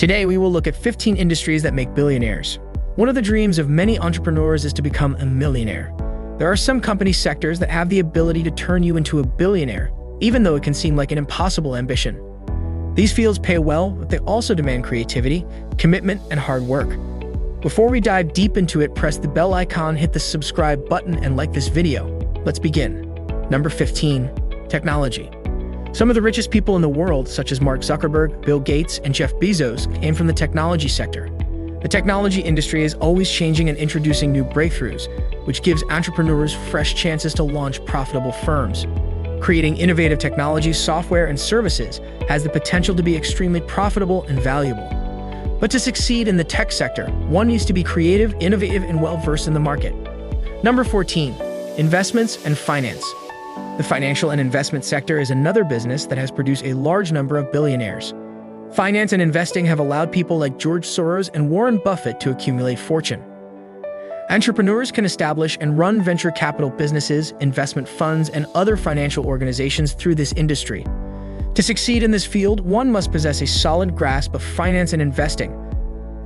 Today, we will look at 15 industries that make billionaires. One of the dreams of many entrepreneurs is to become a millionaire. There are some company sectors that have the ability to turn you into a billionaire, even though it can seem like an impossible ambition. These fields pay well, but they also demand creativity, commitment, and hard work. Before we dive deep into it, press the bell icon, hit the subscribe button, and like this video. Let's begin. Number 15. Technology. Some of the richest people in the world, such as Mark Zuckerberg, Bill Gates, and Jeff Bezos, came from the technology sector. The technology industry is always changing and introducing new breakthroughs, which gives entrepreneurs fresh chances to launch profitable firms. Creating innovative technology, software, and services has the potential to be extremely profitable and valuable. But to succeed in the tech sector, one needs to be creative, innovative, and well-versed in the market. Number 14. Investments and finance. The financial and investment sector is another business that has produced a large number of billionaires. Finance and investing have allowed people like George Soros and Warren Buffett to accumulate fortune. Entrepreneurs can establish and run venture capital businesses, investment funds, and other financial organizations through this industry. To succeed in this field, one must possess a solid grasp of finance and investing,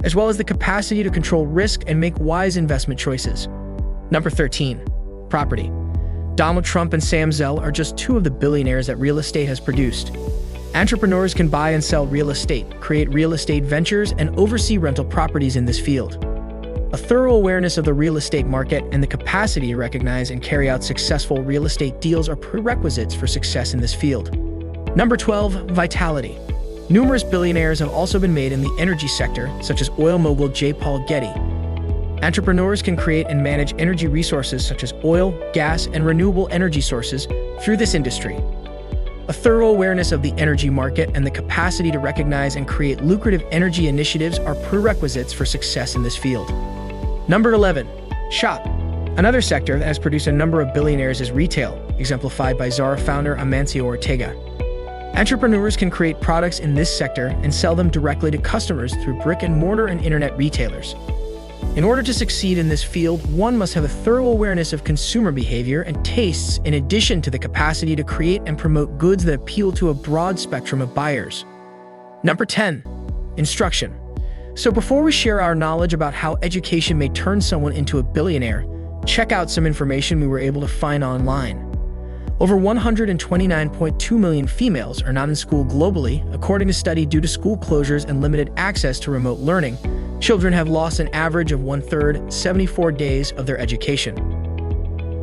as well as the capacity to control risk and make wise investment choices. Number 13. Property. Donald Trump and Sam Zell are just two of the billionaires that real estate has produced. Entrepreneurs can buy and sell real estate, create real estate ventures, and oversee rental properties in this field. A thorough awareness of the real estate market and the capacity to recognize and carry out successful real estate deals are prerequisites for success in this field. Number 12. Vitality. Numerous billionaires have also been made in the energy sector, such as oil mogul J. Paul Getty. Entrepreneurs can create and manage energy resources such as oil, gas, and renewable energy sources through this industry. A thorough awareness of the energy market and the capacity to recognize and create lucrative energy initiatives are prerequisites for success in this field. Number 11. Shop. Another sector that has produced a number of billionaires is retail, exemplified by Zara founder Amancio Ortega. Entrepreneurs can create products in this sector and sell them directly to customers through brick-and-mortar and internet retailers. In order to succeed in this field, one must have a thorough awareness of consumer behavior and tastes, in addition to the capacity to create and promote goods that appeal to a broad spectrum of buyers. Number 10. Instruction. So before we share our knowledge about how education may turn someone into a billionaire, check out some information we were able to find online. Over 129.2 million females are not in school globally, according to a study. Due to school closures and limited access to remote learning, children have lost an average of 1/3, 74 days of their education.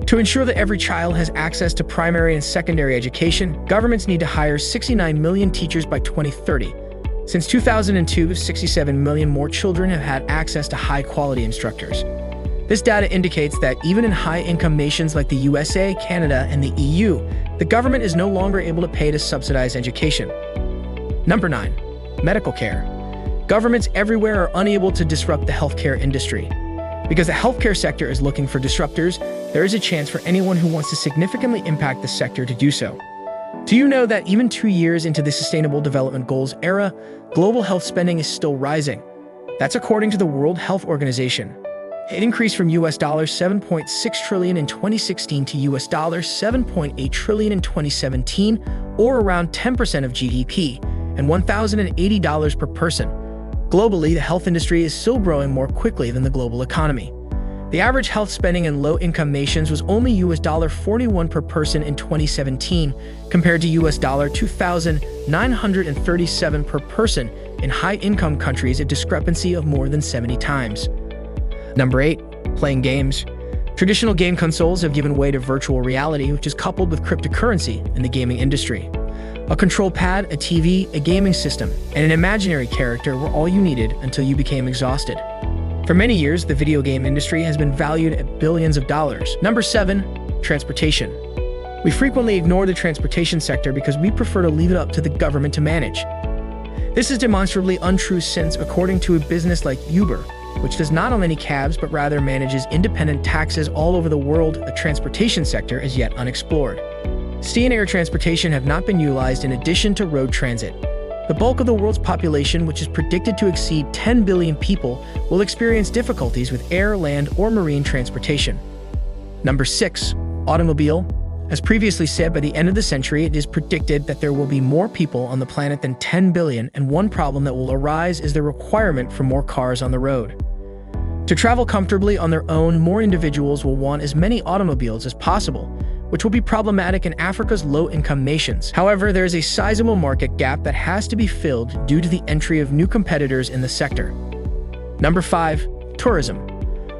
To ensure that every child has access to primary and secondary education, governments need to hire 69 million teachers by 2030. Since 2002, 67 million more children have had access to high-quality instructors. This data indicates that even in high-income nations like the USA, Canada, and the EU, the government is no longer able to pay to subsidize education. Number 9. Medical care. Governments everywhere are unable to disrupt the healthcare industry. Because the healthcare sector is looking for disruptors, there is a chance for anyone who wants to significantly impact the sector to do so. Do you know that even 2 years into the Sustainable Development Goals era, global health spending is still rising? That's according to the World Health Organization. It increased from $7.6 trillion in 2016 to $7.8 trillion in 2017, or around 10% of GDP, and $1,080 per person. Globally, the health industry is still growing more quickly than the global economy. The average health spending in low-income nations was only $41 per person in 2017, compared to $2,937 per person in high-income countries, a discrepancy of more than 70 times. Number 8. Playing games. Traditional game consoles have given way to virtual reality, which is coupled with cryptocurrency in the gaming industry. A control pad, a TV, a gaming system, and an imaginary character were all you needed until you became exhausted. For many years, the video game industry has been valued at billions of dollars. Number 7. Transportation. We frequently ignore the transportation sector because we prefer to leave it up to the government to manage. This is demonstrably untrue since, according to a business like Uber, which does not own any cabs but rather manages independent taxis all over the world, the transportation sector is yet unexplored. Sea and air transportation have not been utilized in addition to road transit. The bulk of the world's population, which is predicted to exceed 10 billion people, will experience difficulties with air, land, or marine transportation. Number 6. Automobile. As previously said, by the end of the century, it is predicted that there will be more people on the planet than 10 billion, and one problem that will arise is the requirement for more cars on the road. To travel comfortably on their own, more individuals will want as many automobiles as possible, which will be problematic in Africa's low-income nations. However, there is a sizable market gap that has to be filled due to the entry of new competitors in the sector. Number 5. Tourism.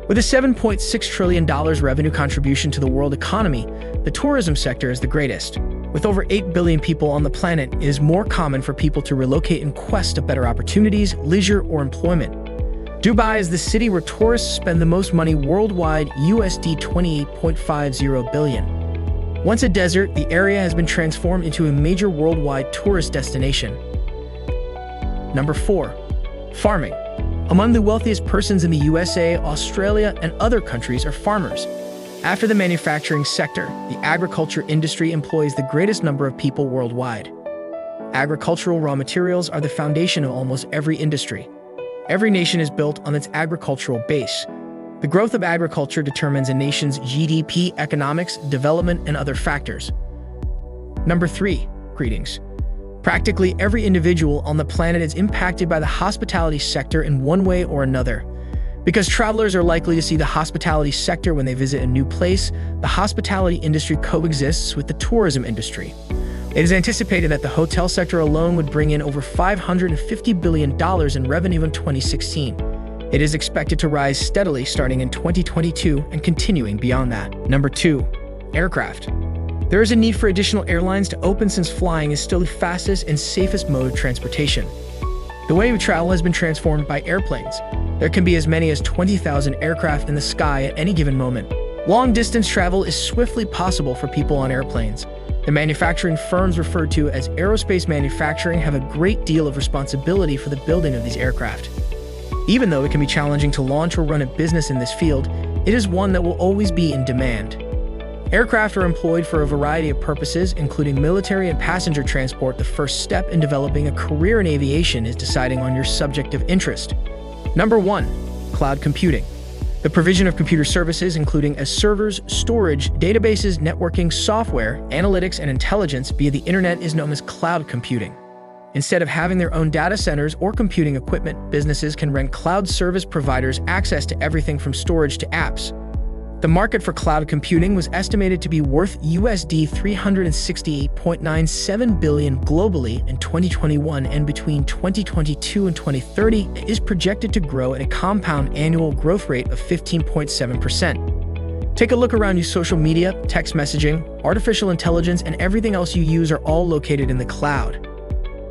With a $7.6 trillion revenue contribution to the world economy, the tourism sector is the greatest. With over 8 billion people on the planet, it is more common for people to relocate in quest of better opportunities, leisure, or employment. Dubai is the city where tourists spend the most money worldwide, USD 28.50 billion. Once a desert, the area has been transformed into a major worldwide tourist destination. Number 4. Farming. Among the wealthiest persons in the USA, Australia, and other countries are farmers. After the manufacturing sector, the agriculture industry employs the greatest number of people worldwide. Agricultural raw materials are the foundation of almost every industry. Every nation is built on its agricultural base. The growth of agriculture determines a nation's GDP, economics, development, and other factors. Number 3. Greetings. Practically every individual on the planet is impacted by the hospitality sector in one way or another. Because travelers are likely to see the hospitality sector when they visit a new place, the hospitality industry coexists with the tourism industry. It is anticipated that the hotel sector alone would bring in over $550 billion in revenue in 2016. It is expected to rise steadily starting in 2022 and continuing beyond that. Number 2. Aircraft. There is a need for additional airlines to open since flying is still the fastest and safest mode of transportation. The way we travel has been transformed by airplanes. There can be as many as 20,000 aircraft in the sky at any given moment. Long-distance travel is swiftly possible for people on airplanes. The manufacturing firms referred to as aerospace manufacturing have a great deal of responsibility for the building of these aircraft. Even though it can be challenging to launch or run a business in this field, it is one that will always be in demand. Aircraft are employed for a variety of purposes, including military and passenger transport. The first step in developing a career in aviation is deciding on your subject of interest. Number 1. Cloud computing. The provision of computer services, including as servers, storage, databases, networking, software, analytics, and intelligence via the internet is known as cloud computing. Instead of having their own data centers or computing equipment, businesses can rent cloud service providers access to everything from storage to apps. The market for cloud computing was estimated to be worth USD 368.97 billion globally in 2021, and between 2022 and 2030 is projected to grow at a compound annual growth rate of 15.7%. Take a look around you. Social media, text messaging, artificial intelligence, and everything else you use are all located in the cloud.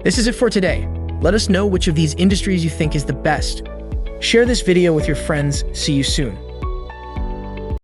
This is it for today. Let us know which of these industries you think is the best. Share this video with your friends. See you soon.